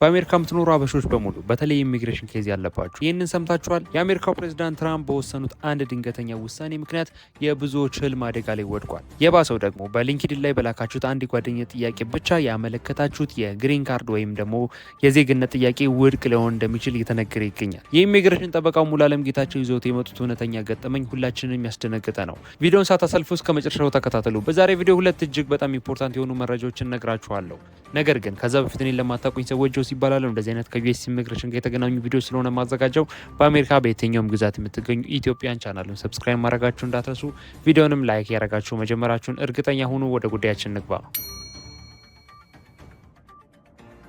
በአሜሪካ የምትኖሩ አበሾች በሙሉ በተለይ ኢሚግሬሽን ኬዝ ያለባችሁ ይህንን ሰምታችኋል። የአሜሪካው ፕሬዝዳንት ትራምፕ በወሰኑት አንድ ድንገተኛ ውሳኔ ምክንያት የብዙዎች ህልም አደጋ ላይ ወድቋል። የባሰው ደግሞ በሊንክድን ላይ በላካችሁት አንድ የጓደኛ ጥያቄ ብቻ ያመለከታችሁት የግሪን ካርድ ወይም ደግሞ የዜግነት ጥያቄ ውድቅ ሊሆን እንደሚችል እየተነገረ ይገኛል። የኢሚግሬሽን ጠበቃው ሙሉዓለም ጌታቸው ይዘውት የመጡት እውነተኛ ገጠመኝ ሁላችንም ያስደነገጠ ነው። ቪዲዮን ሳታሳልፉ እስከ መጨረሻው ተከታተሉ። በዛሬ ቪዲዮ ሁለት እጅግ በጣም ኢምፖርታንት የሆኑ መረጃዎችን ነግራችኋለሁ። ነገር ግን ከዛ በፊት እኔን ለማታውቁኝ ሰዎች ይባላል እንደዚህ አይነት ከዩኤስ ኢሚግሬሽን ጋር የተገናኙ ቪዲዮ ስለሆነ ማዘጋጀው በአሜሪካ በየትኛውም ግዛት የምትገኙ ኢትዮጵያን ቻናሉን ሰብስክራይብ ማድረጋችሁ እንዳትረሱ፣ ቪዲዮንም ላይክ ያደረጋችሁ መጀመራችሁን እርግጠኛ ሁኑ። ወደ ጉዳያችን እንግባ።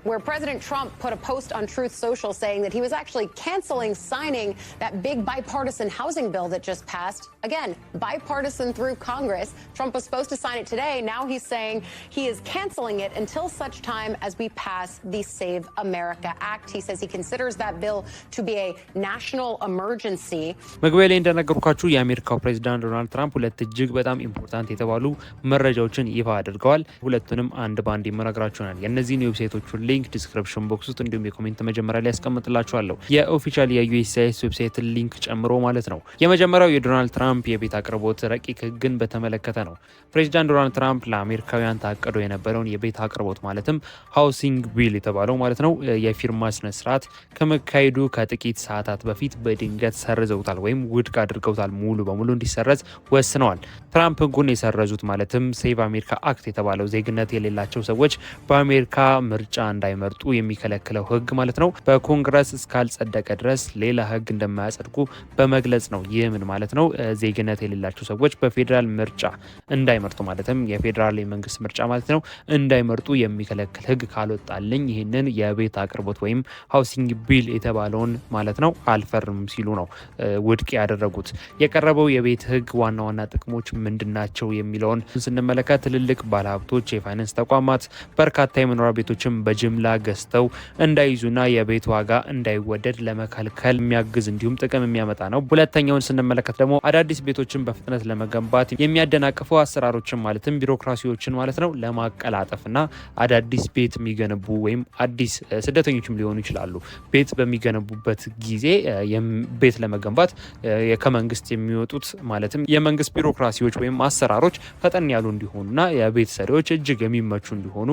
Where President Trump put a post on Truth Social saying that he was actually canceling signing that big bipartisan housing bill that just passed. Again, bipartisan through Congress. Trump was supposed to sign it today. Now he's saying he is canceling it until such time as we pass the Save America Act. He says he considers that bill to be a national emergency. መግቢያ ላይ እንደነገርኳችሁ የአሜሪካው ፕሬዝዳንት ዶናልድ ትራምፕ ሁለት እጅግ በጣም ኢምፖርታንት የተባሉ መረጃዎችን ይፋ አድርገዋል። ሁለቱንም አንድ ባንድ ይመራግራችኋል። የእነዚህን ዌብሳይቶቹን ሊንክ ዲስክሪፕሽን ቦክስ ውስጥ እንዲሁም የኮሜንት መጀመሪያ ላይ ያስቀምጥላችኋለሁ። የኦፊሻል የዩኤስሲአይኤስ ዌብሳይት ሊንክ ጨምሮ ማለት ነው። የመጀመሪያው የዶናልድ ትራምፕ የቤት አቅርቦት ረቂቅ ህግን በተመለከተ ነው። ፕሬዚዳንት ዶናልድ ትራምፕ ለአሜሪካውያን ታቅዶ የነበረውን የቤት አቅርቦት ማለትም ሃውሲንግ ቢል የተባለው ማለት ነው የፊርማ ስነ ስርዓት ከመካሄዱ ከጥቂት ሰዓታት በፊት በድንገት ሰርዘውታል ወይም ውድቅ አድርገውታል። ሙሉ በሙሉ እንዲሰረዝ ወስነዋል። ትራምፕ ህጉን የሰረዙት ማለትም ሴቭ አሜሪካ አክት የተባለው ዜግነት የሌላቸው ሰዎች በአሜሪካ ምርጫ እንዳይመርጡ የሚከለክለው ህግ ማለት ነው በኮንግረስ እስካልጸደቀ ድረስ ሌላ ህግ እንደማያጸድቁ በመግለጽ ነው። ይህ ምን ማለት ነው? ዜግነት የሌላቸው ሰዎች በፌዴራል ምርጫ እንዳይመርጡ ማለትም የፌዴራል የመንግስት ምርጫ ማለት ነው እንዳይመርጡ የሚከለክል ህግ ካልወጣልኝ ይህንን የቤት አቅርቦት ወይም ሃውሲንግ ቢል የተባለውን ማለት ነው አልፈርም ሲሉ ነው ውድቅ ያደረጉት። የቀረበው የቤት ህግ ዋና ዋና ጥቅሞች ምንድናቸው የሚለውን ስንመለከት ትልልቅ ባለሀብቶች፣ የፋይናንስ ተቋማት በርካታ የመኖሪያ ቤቶችን በጅምላ ገዝተው እንዳይዙና የቤት ዋጋ እንዳይወደድ ለመከልከል የሚያግዝ እንዲሁም ጥቅም የሚያመጣ ነው። ሁለተኛውን ስንመለከት ደግሞ አዳዲስ ቤቶችን በፍጥነት ለመገንባት የሚያደናቅፉ አሰራሮችን ማለትም ቢሮክራሲዎችን ማለት ነው ለማቀላጠፍና አዳዲስ ቤት የሚገነቡ ወይም አዲስ ስደተኞችም ሊሆኑ ይችላሉ ቤት በሚገነቡበት ጊዜ ቤት ለመገንባት ከመንግስት የሚወጡት ማለትም የመንግስት ቢሮክራሲዎች ወይም አሰራሮች ፈጠን ያሉ እንዲሆኑና የቤት ሰሪዎች እጅግ የሚመቹ እንዲሆኑ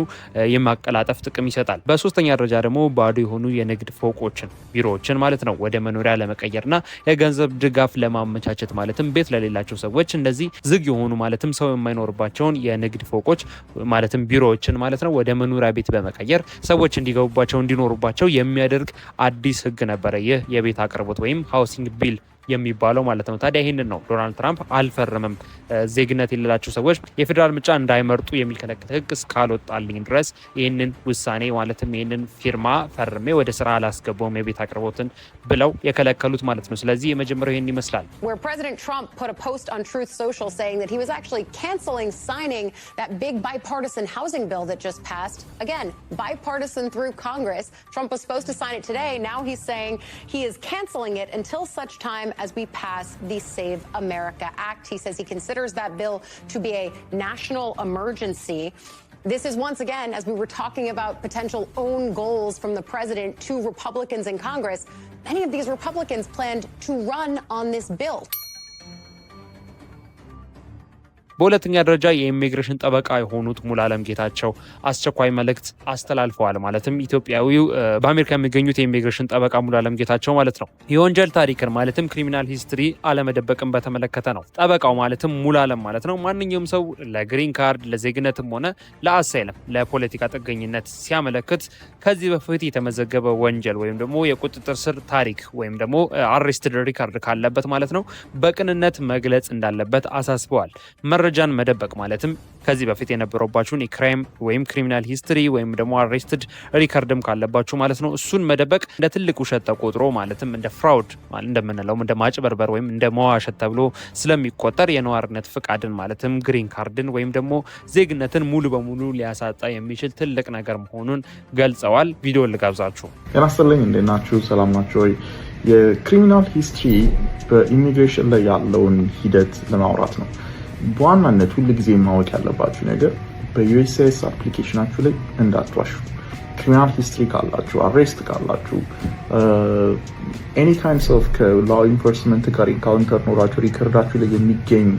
የማቀላጠፍ ጥቅም ይሰጣል። በሶስተኛ ደረጃ ደግሞ ባዶ የሆኑ የንግድ ፎቆችን ቢሮዎችን ማለት ነው ወደ መኖሪያ ለመቀየርና የገንዘብ ድጋፍ ለማመቻቸት ማለትም ቤት ለሌላቸው ሰዎች እንደዚህ ዝግ የሆኑ ማለትም ሰው የማይኖርባቸውን የንግድ ፎቆች ማለትም ቢሮዎችን ማለት ነው ወደ መኖሪያ ቤት በመቀየር ሰዎች እንዲገቡባቸው እንዲኖሩባቸው የሚያደርግ አዲስ ህግ ነበረ። ይህ የቤት አቅርቦት ወይም ሃውሲንግ ቢል የሚባለው ማለት ነው። ታዲያ ይህንን ነው ዶናልድ ትራምፕ አልፈርምም፣ ዜግነት የሌላቸው ሰዎች የፌዴራል ምርጫ እንዳይመርጡ የሚከለክል ህግ እስካልወጣልኝ ድረስ ይህንን ውሳኔ ማለትም ይህንን ፊርማ ፈርሜ ወደ ስራ አላስገባውም የቤት አቅርቦትን ብለው የከለከሉት ማለት ነው። ስለዚህ የመጀመሪያው ይህን ይመስላል። Where President Trump put a post on Truth Social saying that he was actually canceling signing that big bipartisan housing bill that just passed. Again, bipartisan through Congress. Trump was supposed to sign it today. Now he's saying he is canceling it until such time as we pass the Save America Act. He says he considers that bill to be a national emergency. This is once again, as we were talking about potential own goals from the president to Republicans in Congress, many of these Republicans planned to run on this bill. በሁለተኛ ደረጃ የኢሚግሬሽን ጠበቃ የሆኑት ሙሉዓለም ጌታቸው አስቸኳይ መልእክት አስተላልፈዋል። ማለትም ኢትዮጵያዊው በአሜሪካ የሚገኙት የኢሚግሬሽን ጠበቃ ሙሉዓለም ጌታቸው ማለት ነው የወንጀል ታሪክን ማለትም ክሪሚናል ሂስትሪ አለመደበቅን በተመለከተ ነው። ጠበቃው ማለትም ሙሉዓለም ማለት ነው ማንኛውም ሰው ለግሪን ካርድ ለዜግነትም ሆነ ለአሳይለም ለፖለቲካ ጥገኝነት ሲያመለክት ከዚህ በፊት የተመዘገበ ወንጀል ወይም ደግሞ የቁጥጥር ስር ታሪክ ወይም ደግሞ አሬስትድ ሪካርድ ካለበት ማለት ነው በቅንነት መግለጽ እንዳለበት አሳስበዋል። መረጃን መደበቅ ማለትም ከዚህ በፊት የነበረባችሁን የክራይም ወይም ክሪሚናል ሂስትሪ ወይም ደግሞ አሬስትድ ሪከርድም ካለባችሁ ማለት ነው እሱን መደበቅ እንደ ትልቅ ውሸት ተቆጥሮ ማለትም እንደ ፍራውድ እንደምንለው እንደ ማጭበርበር ወይም እንደ መዋሸት ተብሎ ስለሚቆጠር የነዋሪነት ፍቃድን ማለትም ግሪን ካርድን ወይም ደግሞ ዜግነትን ሙሉ በሙሉ ሊያሳጣ የሚችል ትልቅ ነገር መሆኑን ገልጸዋል። ቪዲዮ ልጋብዛችሁ። ያናስተልኝ እንደናችሁ ሰላም ናችሁ ወይ? የክሪሚናል ሂስትሪ በኢሚግሬሽን ላይ ያለውን ሂደት ለማውራት ነው። በዋናነት ሁሉ ጊዜ ማወቅ ያለባችሁ ነገር በዩኤስሲአይኤስ አፕሊኬሽናችሁ ላይ እንዳትዋሹ። ክሪሚናል ሂስትሪ ካላችሁ፣ አሬስት ካላችሁ፣ ኤኒ ካይንድስ ኦፍ ከላው ኢንፎርስመንት ጋር ኢንካውንተር ኖራችሁ ሪከርዳችሁ ላይ የሚገኝ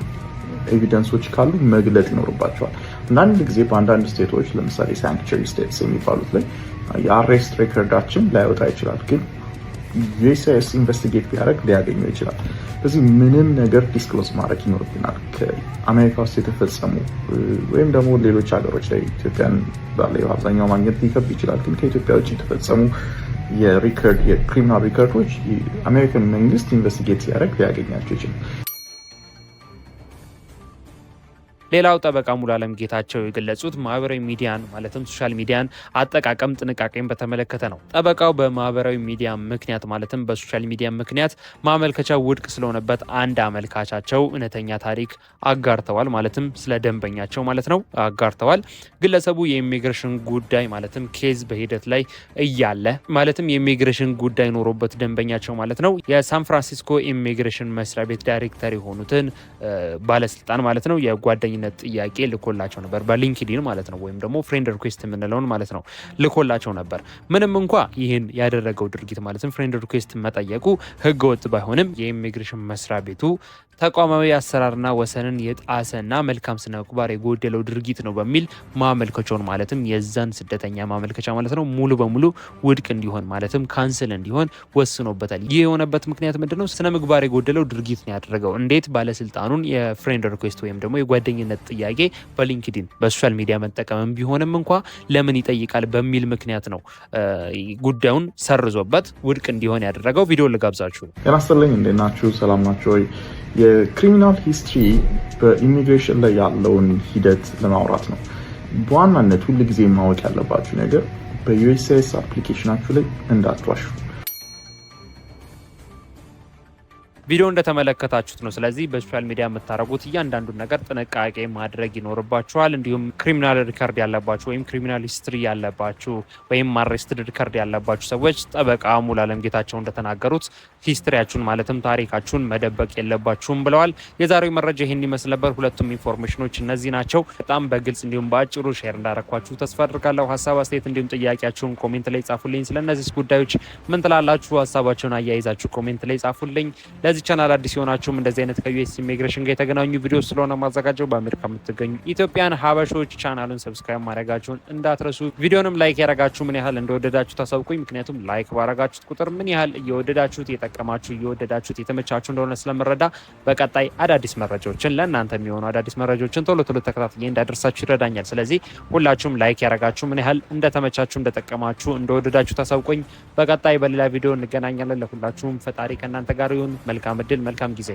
ኤቪደንሶች ካሉ መግለጥ ይኖርባቸዋል። አንዳንድ ጊዜ በአንዳንድ ስቴቶች ለምሳሌ ሳንክቹሪ ስቴትስ የሚባሉት ላይ የአሬስት ሬከርዳችን ላይወጣ ይችላል፣ ግን ዩኤስሲአይኤስ ኢንቨስቲጌት ቢያደርግ ሊያገኘው ይችላል። ስለዚህ ምንም ነገር ዲስክሎዝ ማድረግ ይኖርብናል። ከአሜሪካ ውስጥ የተፈጸሙ ወይም ደግሞ ሌሎች ሀገሮች ላይ ኢትዮጵያን ባለ አብዛኛው ማግኘት ሊከብድ ይችላል፣ ግን ከኢትዮጵያ ውጭ የተፈጸሙ የክሪሚናል ሪከርዶች የአሜሪካን መንግስት ኢንቨስቲጌት ሲያደርግ ሊያገኛቸው ይችላል። ሌላው ጠበቃ ሙሉዓለም ጌታቸው የገለጹት ማህበራዊ ሚዲያን ማለትም ሶሻል ሚዲያን አጠቃቀም ጥንቃቄን በተመለከተ ነው። ጠበቃው በማህበራዊ ሚዲያ ምክንያት ማለትም በሶሻል ሚዲያ ምክንያት ማመልከቻው ውድቅ ስለሆነበት አንድ አመልካቻቸው እውነተኛ ታሪክ አጋርተዋል። ማለትም ስለ ደንበኛቸው ማለት ነው አጋርተዋል። ግለሰቡ የኢሚግሬሽን ጉዳይ ማለትም ኬዝ በሂደት ላይ እያለ ማለትም የኢሚግሬሽን ጉዳይ ኖሮበት ደንበኛቸው ማለት ነው የሳን ፍራንሲስኮ ኢሚግሬሽን መስሪያ ቤት ዳይሬክተር የሆኑትን ባለስልጣን ማለት ነው የጓደኝ ጥያቄ ልኮላቸው ነበር በሊንክዲን ማለት ነው፣ ወይም ደግሞ ፍሬንድ ሪኩዌስት የምንለውን ማለት ነው ልኮላቸው ነበር። ምንም እንኳ ይህን ያደረገው ድርጊት ማለትም ፍሬንድ ሪኩዌስት መጠየቁ ህገወጥ ባይሆንም የኢሚግሬሽን መስሪያ ቤቱ ተቋማዊ አሰራርና ወሰንን የጣሰና መልካም ስነ ምግባር የጎደለው ድርጊት ነው በሚል ማመልከቻውን ማለትም የዛን ስደተኛ ማመልከቻ ማለት ነው ሙሉ በሙሉ ውድቅ እንዲሆን ማለትም ካንስል እንዲሆን ወስኖበታል። ይህ የሆነበት ምክንያት ምንድነው? ስነ ምግባር የጎደለው ድርጊት ነው ያደረገው። እንዴት ባለስልጣኑን የፍሬንድ ሪኩዌስት ወይም ደግሞ የጓደኝነት ጥያቄ በሊንክዲን በሶሻል ሚዲያ መጠቀምም ቢሆንም እንኳ ለምን ይጠይቃል በሚል ምክንያት ነው ጉዳዩን ሰርዞበት ውድቅ እንዲሆን ያደረገው። ቪዲዮ ልጋብዛችሁ። ያናስተልኝ እንዴት ናችሁ? ሰላም ናችሁ ወይ? የክሪሚናል ሂስትሪ በኢሚግሬሽን ላይ ያለውን ሂደት ለማውራት ነው። በዋናነት ሁል ጊዜ ማወቅ ያለባችሁ ነገር በዩኤስሲአይኤስ አፕሊኬሽናችሁ ላይ እንዳትዋሹ። ቪዲዮ እንደተመለከታችሁት ነው። ስለዚህ በሶሻል ሚዲያ የምታደርጉት እያንዳንዱን ነገር ጥንቃቄ ማድረግ ይኖርባችኋል። እንዲሁም ክሪሚናል ሪከርድ ያለባችሁ ወይም ክሪሚናል ሂስትሪ ያለባችሁ ወይም አሬስትድ ሪከርድ ያለባችሁ ሰዎች ጠበቃ ሙሉዓለም ጌታቸው እንደተናገሩት ሂስትሪያችሁን ማለትም ታሪካችሁን መደበቅ የለባችሁም ብለዋል። የዛሬው መረጃ ይህን ይመስል ነበር። ሁለቱም ኢንፎርሜሽኖች እነዚህ ናቸው። በጣም በግልጽ እንዲሁም በአጭሩ ሼር እንዳረኳችሁ ተስፋ አድርጋለሁ። ሀሳብ አስተያየት፣ እንዲሁም ጥያቄያችሁን ኮሜንት ላይ ጻፉልኝ። ስለነዚህ ጉዳዮች ምን ትላላችሁ? ሀሳባችሁን አያይዛችሁ ኮሜንት ላይ ጻፉልኝ። ለዚህ ቻናል አዲስ የሆናችሁም እንደዚህ አይነት ከዩኤስ ኢሚግሬሽን ጋር የተገናኙ ቪዲዮ ስለሆነ ማዘጋጀው በአሜሪካ የምትገኙ ኢትዮጵያን ሀበሾች ቻናሉን ሰብስክራይብ ማድረጋችሁን እንዳትረሱ። ቪዲዮንም ላይክ ያደረጋችሁ ምን ያህል እንደወደዳችሁ ታሳውቁኝ። ምክንያቱም ላይክ ባረጋችሁት ቁጥር ምን ያህል እየወደዳችሁት የጠቀማችሁ እየወደዳችሁት የተመቻችሁ እንደሆነ ስለምረዳ በቀጣይ አዳዲስ መረጃዎችን ለእናንተ የሚሆኑ አዳዲስ መረጃዎችን ቶሎ ቶሎ ተከታትዬ እንዳደርሳችሁ ይረዳኛል። ስለዚህ ሁላችሁም ላይክ ያደረጋችሁ ምን ያህል እንደተመቻችሁ እንደጠቀማችሁ እንደወደዳችሁ ታሳውቁኝ። በቀጣይ በሌላ ቪዲዮ እንገናኛለን። ለሁላችሁም ፈጣሪ ከእናንተ ጋር ይሁን። መልካም እድል፣ መልካም ጊዜ።